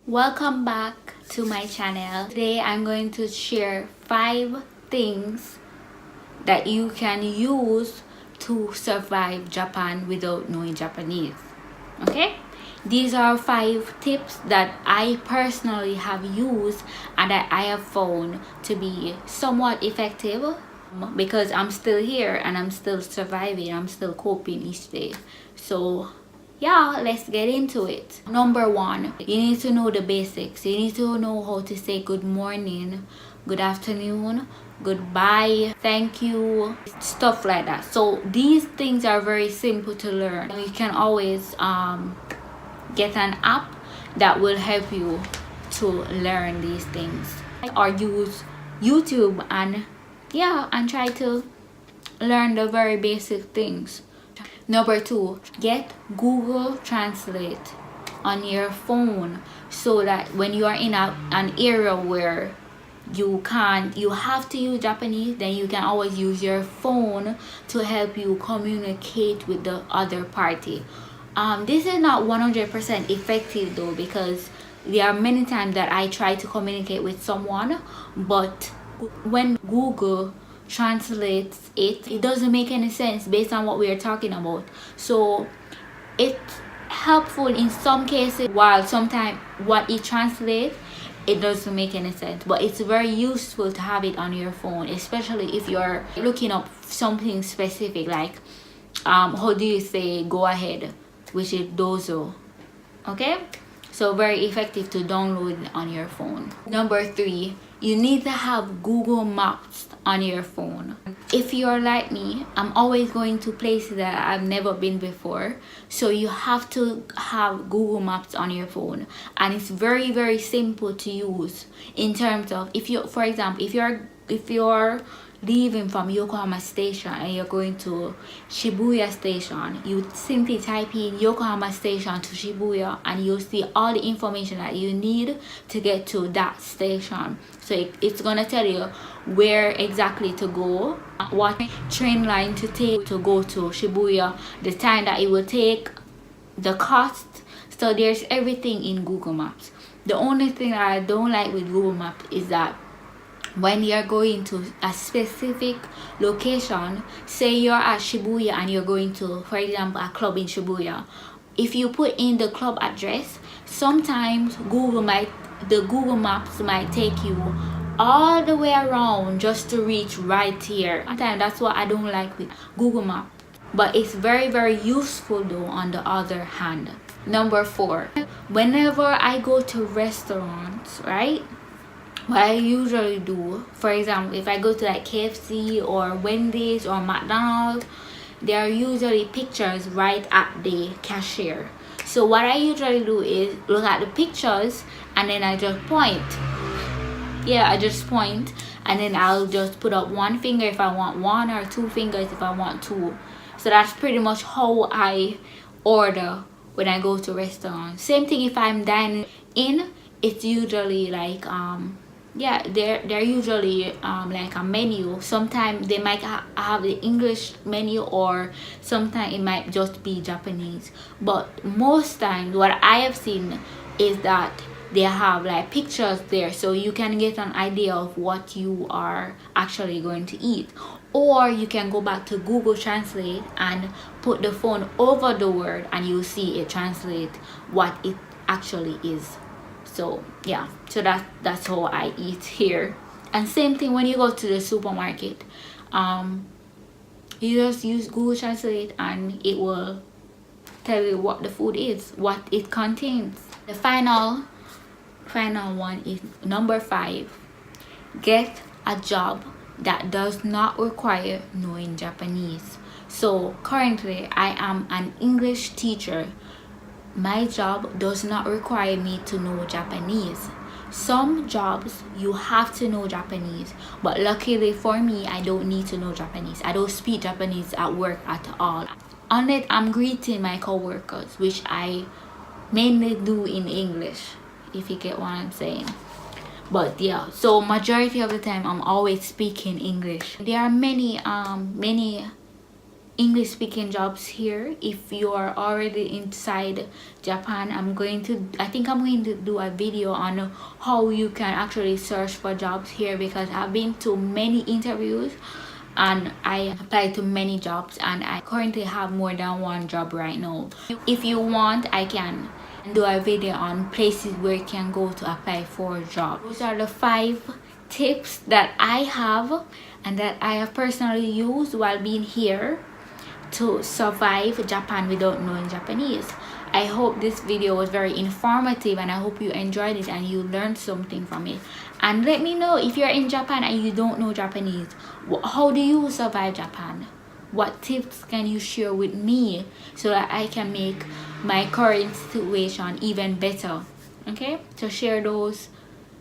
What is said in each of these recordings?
Welcome back to my channel. Today I'm going to share 5 things that you can use to survive Japan without knowing Japanese. Okay? These are 5 tips that I personally have used and that I have found to be somewhat effective because I'm still here and I'm still surviving. I'm still coping each day. So yeah, let's get into it. Number 1, you need to know the basics. You need to know how to say good morning, good afternoon, goodbye, thank you, stuff like that. So these things are very simple to learn. You can always get an app that will help you to learn these things, or use YouTube and try to learn the very basic things. Number 2, get Google Translate on your phone so that when you are in an area where you have to use Japanese, then you can always use your phone to help you communicate with the other party. This is not 100% effective though, because there are many times that I try to communicate with someone, but when Google translates it doesn't make any sense based on what we are talking about. So it's helpful in some cases, while sometimes what it translates, it doesn't make any sense. But it's very useful to have it on your phone, especially if you're looking up something specific, like how do you say go ahead, which is dozo. Okay, so very effective to download on your phone. Number 3, you need to have Google Maps on your phone. If you're like me, I'm always going to places that I've never been before, so you have to have Google Maps on your phone, and it's very simple to use. In terms of, if you, for example, if you're leaving from Yokohama station and you're going to Shibuya station, you simply type in Yokohama station to Shibuya and you'll see all the information that you need to get to that station. So it's gonna tell you where exactly to go, what train line to take to go to Shibuya, the time that it will take, the cost. So there's everything in Google Maps. The only thing that I don't like with Google Maps is that when you're going to a specific location, say you're at Shibuya and you're going to, for example, a club in Shibuya, if you put in the club address, sometimes the Google Maps might take you all the way around just to reach right here. Sometimes that's what I don't like with Google Maps, but it's very useful though on the other hand. Number 4, whenever I go to restaurants, right, what I usually do, for example, if I go to like KFC or Wendy's or McDonald's, there are usually pictures right at the cashier. So what I usually do is look at the pictures and then I just point. I just point, and then I'll just put up one finger if I want one, or 2 fingers if I want 2. So that's pretty much how I order when I go to restaurants. Same thing if I'm dining in, it's usually like they're usually like a menu. Sometimes they might have the English menu, or sometimes it might just be Japanese, but most times what I have seen is that they have like pictures there, so you can get an idea of what you are actually going to eat. Or you can go back to Google Translate and put the phone over the word and you'll see it translate what it actually is. So so that's how I eat here. And same thing when you go to the supermarket, you just use Google Translate and it will tell you what the food is, what it contains. The final one is number 5, get a job that does not require knowing Japanese. So currently I am an English teacher. My job does not require me to know Japanese. Some jobs you have to know Japanese, but luckily for me, I don't need to know Japanese. I don't speak Japanese at work at all, unless I'm greeting my coworkers, which I mainly do in English, if you get what I'm saying. But so majority of the time I'm always speaking English. There are many English speaking jobs here. If you are already inside Japan, I think I'm going to do a video on how you can actually search for jobs here, because I've been to many interviews and I applied to many jobs, and I currently have more than one job right now. If you want, I can do a video on places where you can go to apply for a job. Those are the 5 tips that I have and that I have personally used while being here to survive Japan without knowing Japanese. I hope this video was very informative, and I hope you enjoyed it and you learned something from it. And let me know if you're in Japan and you don't know Japanese. How do you survive Japan? What tips can you share with me so that I can make my current situation even better? Okay, so share those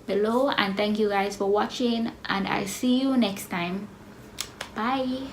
below, and thank you guys for watching, and I'll see you next time. Bye.